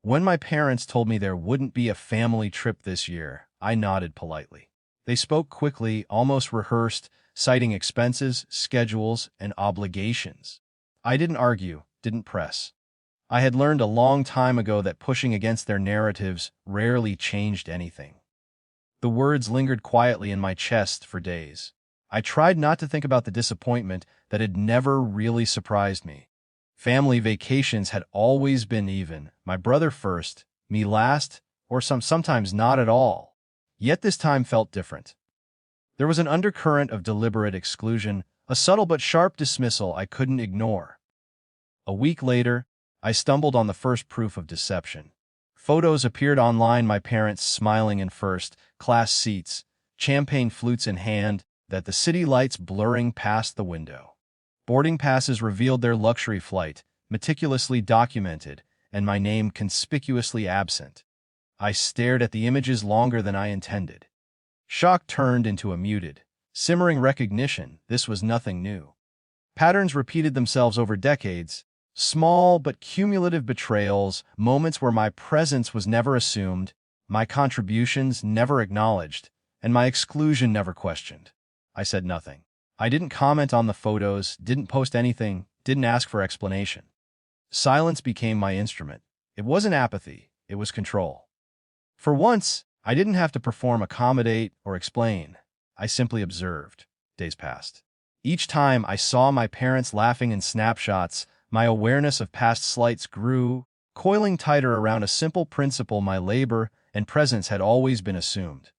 When my parents told me there wouldn't be a family trip this year, I nodded politely. They spoke quickly, almost rehearsed, citing expenses, schedules, and obligations. I didn't argue, didn't press. I had learned a long time ago that pushing against their narratives rarely changed anything. The words lingered quietly in my chest for days. I tried not to think about the disappointment that had never really surprised me. Family vacations had always been even, my brother first, me last, or sometimes not at all. Yet this time felt different. There was an undercurrent of deliberate exclusion, a subtle but sharp dismissal I couldn't ignore. A week later, I stumbled on the first proof of deception. Photos appeared online, my parents smiling in first-class seats, champagne flutes in hand, that the city lights blurring past the window. Boarding passes revealed their luxury flight, meticulously documented, and my name conspicuously absent. I stared at the images longer than I intended. Shock turned into a muted, simmering recognition. This was nothing new. Patterns repeated themselves over decades, small but cumulative betrayals, moments where my presence was never assumed, my contributions never acknowledged, and my exclusion never questioned. I said nothing. I didn't comment on the photos, didn't post anything, didn't ask for explanation. Silence became my instrument. It wasn't apathy, it was control. For once, I didn't have to perform, accommodate, or explain. I simply observed. Days passed. Each time I saw my parents laughing in snapshots, my awareness of past slights grew, coiling tighter around a simple principle: my labor and presence had always been assumed.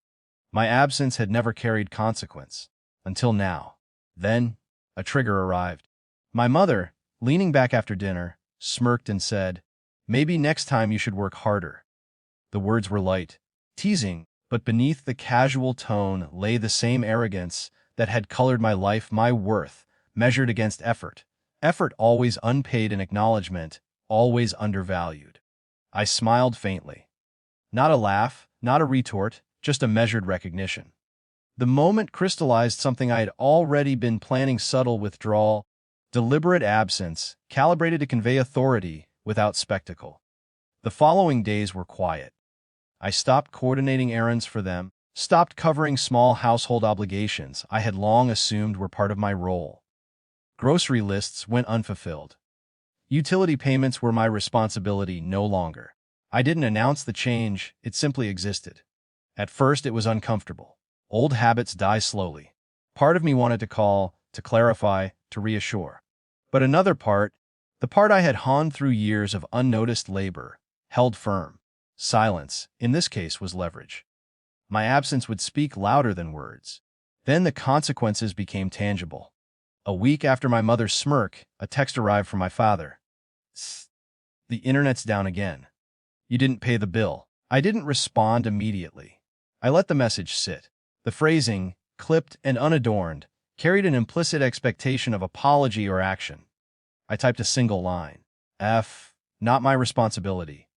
My absence had never carried consequence. Until now. Then, a trigger arrived. My mother, leaning back after dinner, smirked and said, "Maybe next time you should work harder." The words were light, teasing, but beneath the casual tone lay the same arrogance that had colored my life, my worth, measured against effort. Effort always unpaid, and acknowledgement always undervalued. I smiled faintly. Not a laugh, not a retort, just a measured recognition. The moment crystallized something I had already been planning: subtle withdrawal, deliberate absence, calibrated to convey authority without spectacle. The following days were quiet. I stopped coordinating errands for them, stopped covering small household obligations I had long assumed were part of my role. Grocery lists went unfulfilled. Utility payments were my responsibility no longer. I didn't announce the change, it simply existed. At first it was uncomfortable. Old habits die slowly. Part of me wanted to call, to clarify, to reassure. But another part, the part I had honed through years of unnoticed labor, held firm. Silence, in this case, was leverage. My absence would speak louder than words. Then the consequences became tangible. A week after my mother's smirk, a text arrived from my father. "The internet's down again. You didn't pay the bill." I didn't respond immediately. I let the message sit. The phrasing, clipped and unadorned, carried an implicit expectation of apology or action. I typed a single line. Not my responsibility.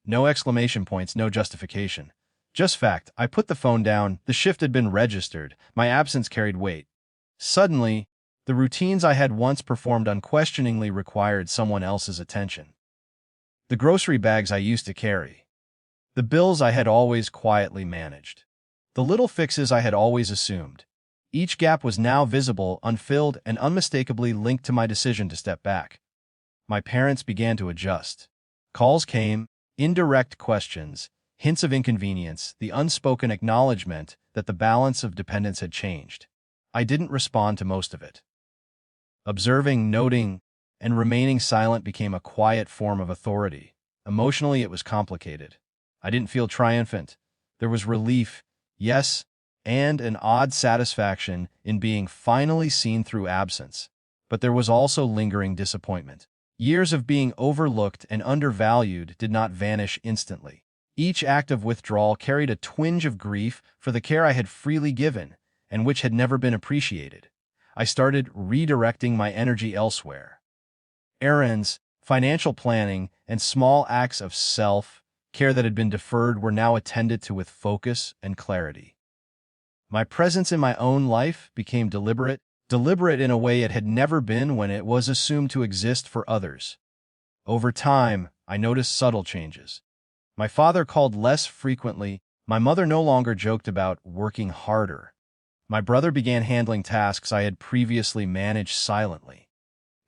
No exclamation points, no justification. Just fact. I put the phone down. The shift had been registered. My absence carried weight. Suddenly, the routines I had once performed unquestioningly required someone else's attention. The grocery bags I used to carry. The bills I had always quietly managed. The little fixes I had always assumed. Each gap was now visible, unfilled, and unmistakably linked to my decision to step back. My parents began to adjust. Calls came, indirect questions, hints of inconvenience, the unspoken acknowledgement that the balance of dependence had changed. I didn't respond to most of it. Observing, noting, and remaining silent became a quiet form of authority. Emotionally, it was complicated. I didn't feel triumphant. There was relief, yes, and an odd satisfaction in being finally seen through absence. But there was also lingering disappointment. Years of being overlooked and undervalued did not vanish instantly. Each act of withdrawal carried a twinge of grief for the care I had freely given and which had never been appreciated. I started redirecting my energy elsewhere. Errands, financial planning, and small acts of self-care that had been deferred were now attended to with focus and clarity. My presence in my own life became deliberate in a way it had never been when it was assumed to exist for others. Over time, I noticed subtle changes. My father called less frequently. My mother no longer joked about working harder. My brother began handling tasks I had previously managed silently.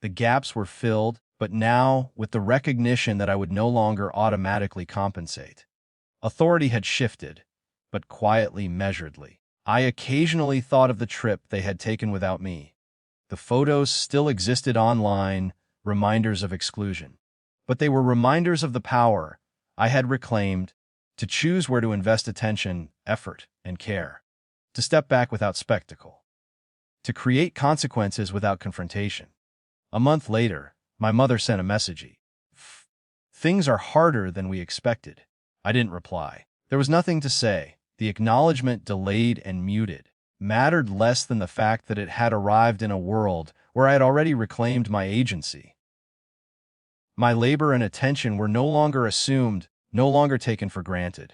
The gaps were filled, but now with the recognition that I would no longer automatically compensate. Authority had shifted, but quietly, measuredly. I occasionally thought of the trip they had taken without me. The photos still existed online, reminders of exclusion. But they were reminders of the power I had reclaimed to choose where to invest attention, effort, and care, to step back without spectacle, to create consequences without confrontation. A month later, my mother sent a message. Things are harder than we expected. I didn't reply. There was nothing to say. The acknowledgement, delayed and muted, mattered less than the fact that it had arrived in a world where I had already reclaimed my agency. My labor and attention were no longer assumed, no longer taken for granted.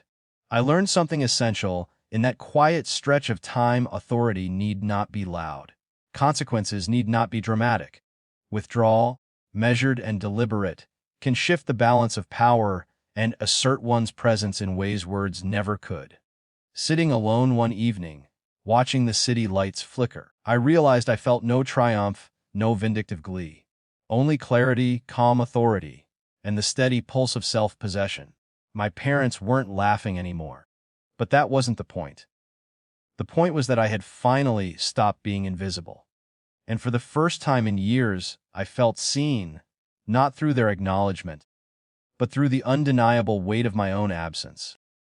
I learned something essential. In that quiet stretch of time, authority need not be loud. Consequences need not be dramatic. Withdrawal, measured and deliberate, can shift the balance of power and assert one's presence in ways words never could. Sitting alone one evening, watching the city lights flicker, I realized I felt no triumph, no vindictive glee. Only clarity, calm authority, and the steady pulse of self-possession. My parents weren't laughing anymore. But that wasn't the point. The point was that I had finally stopped being invisible. And for the first time in years, I felt seen, not through their acknowledgement, but through the undeniable weight of my own absence.